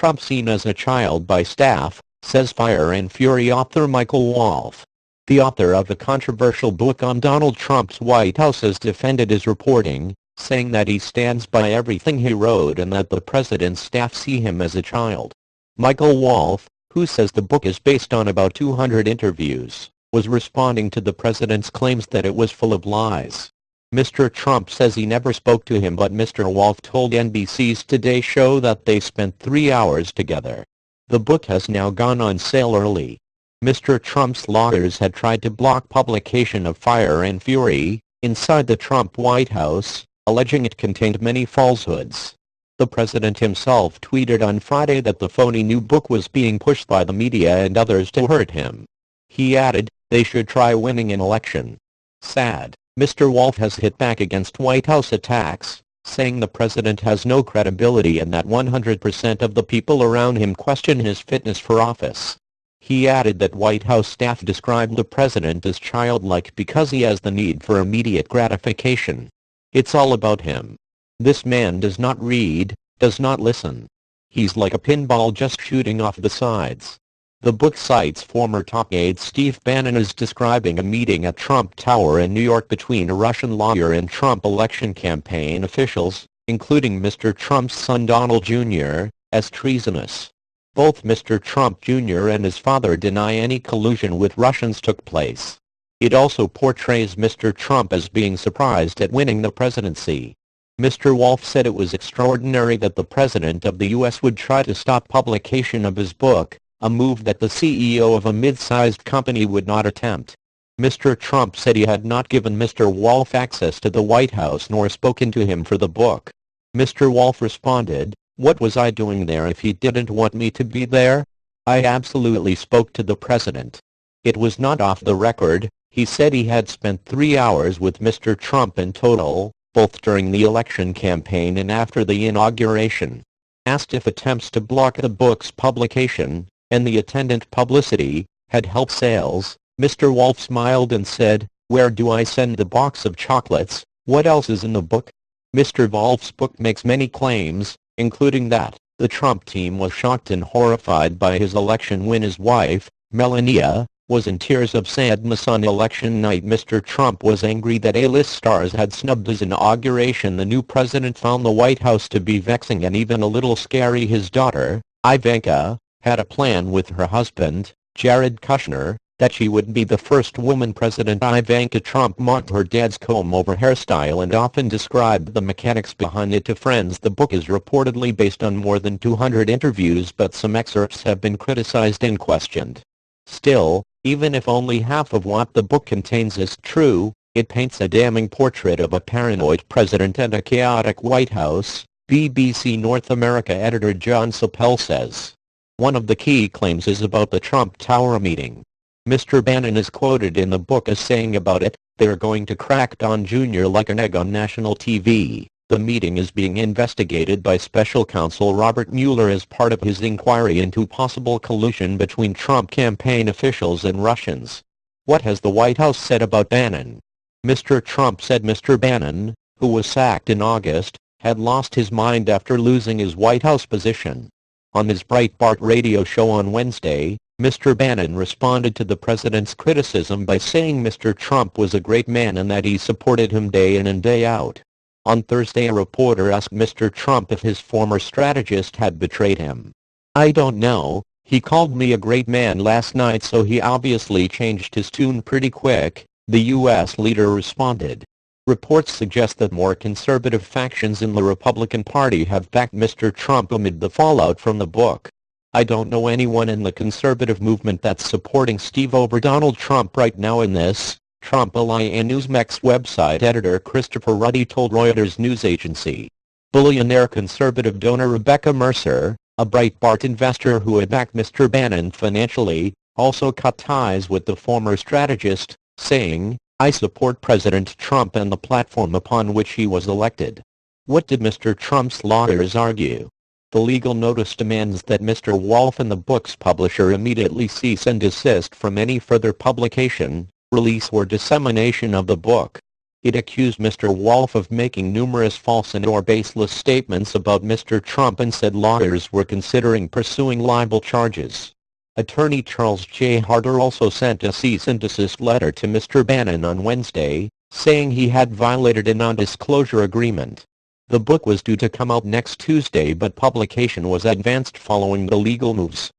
Trump seen as a child by staff, says Fire and Fury author Michael Wolff. The author of the controversial book on Donald Trump's White House has defended his reporting, saying that he stands by everything he wrote and that the president's staff see him as a child. Michael Wolff, who says the book is based on about 200 interviews, was responding to the president's claims that it was full of lies. Mr. Trump says he never spoke to him, but Mr. Wolff told NBC's Today Show that they spent 3 hours together. The book has now gone on sale early. Mr. Trump's lawyers had tried to block publication of Fire and Fury, Inside the Trump White House, alleging it contained many falsehoods. The president himself tweeted on Friday that the phony new book was being pushed by the media and others to hurt him. He added, "They should try winning an election." Sad. Mr. Wolff has hit back against White House attacks, saying the president has no credibility and that 100% of the people around him question his fitness for office. He added that White House staff described the president as childlike because he has the need for immediate gratification. It's all about him. This man does not read, does not listen. He's like a pinball just shooting off the sides. The book cites former top aide Steve Bannon as describing a meeting at Trump Tower in New York between a Russian lawyer and Trump election campaign officials, including Mr. Trump's son Donald Jr., as treasonous. Both Mr. Trump Jr. and his father deny any collusion with Russians took place. It also portrays Mr. Trump as being surprised at winning the presidency. Mr. Wolff said it was extraordinary that the President of the U.S. would try to stop publication of his book, a move that the CEO of a mid-sized company would not attempt. Mr. Trump said he had not given Mr. Wolff access to the White House nor spoken to him for the book. Mr. Wolff responded, "What was I doing there if he didn't want me to be there? I absolutely spoke to the president. It was not off the record." He said he had spent 3 hours with Mr. Trump in total, both during the election campaign and after the inauguration. Asked if attempts to block the book's publication, and the attendant publicity, had helped sales, Mr. Wolff smiled and said, "Where do I send the box of chocolates? What else is in the book?" Mr. Wolff's book makes many claims, including that the Trump team was shocked and horrified by his election when his wife, Melania, was in tears of sadness on election night. Mr. Trump was angry that A-list stars had snubbed his inauguration. The new president found the White House to be vexing and even a little scary. His daughter, Ivanka, had a plan with her husband, Jared Kushner, that she would be the first woman president. Ivanka Trump mocked her dad's comb-over hairstyle and often described the mechanics behind it to friends. The book is reportedly based on more than 200 interviews, but some excerpts have been criticized and questioned. Still, even if only half of what the book contains is true, it paints a damning portrait of a paranoid president and a chaotic White House, BBC North America editor John Sapel says. One of the key claims is about the Trump Tower meeting. Mr. Bannon is quoted in the book as saying about it, "They're going to crack Don Jr. like an egg on national TV. The meeting is being investigated by special counsel Robert Mueller as part of his inquiry into possible collusion between Trump campaign officials and Russians." What has the White House said about Bannon? Mr. Trump said Mr. Bannon, who was sacked in August, had lost his mind after losing his White House position. On his Breitbart radio show on Wednesday, Mr. Bannon responded to the president's criticism by saying Mr. Trump was a great man and that he supported him day in and day out. On Thursday, a reporter asked Mr. Trump if his former strategist had betrayed him. "I don't know. He called me a great man last night, so he obviously changed his tune pretty quick," the U.S. leader responded. Reports suggest that more conservative factions in the Republican Party have backed Mr. Trump amid the fallout from the book. "I don't know anyone in the conservative movement that's supporting Steve over Donald Trump right now in this," Trump ally and Newsmax website editor Christopher Ruddy told Reuters news agency. Billionaire conservative donor Rebecca Mercer, a Breitbart investor who had backed Mr. Bannon financially, also cut ties with the former strategist, saying, "I support President Trump and the platform upon which he was elected." What did Mr. Trump's lawyers argue? The legal notice demands that Mr. Wolff and the book's publisher immediately cease and desist from any further publication, release or dissemination of the book. It accused Mr. Wolff of making numerous false and/or baseless statements about Mr. Trump and said lawyers were considering pursuing libel charges. Attorney Charles J. Harder also sent a cease and desist letter to Mr. Bannon on Wednesday, saying he had violated a non-disclosure agreement. The book was due to come out next Tuesday, but publication was advanced following the legal moves.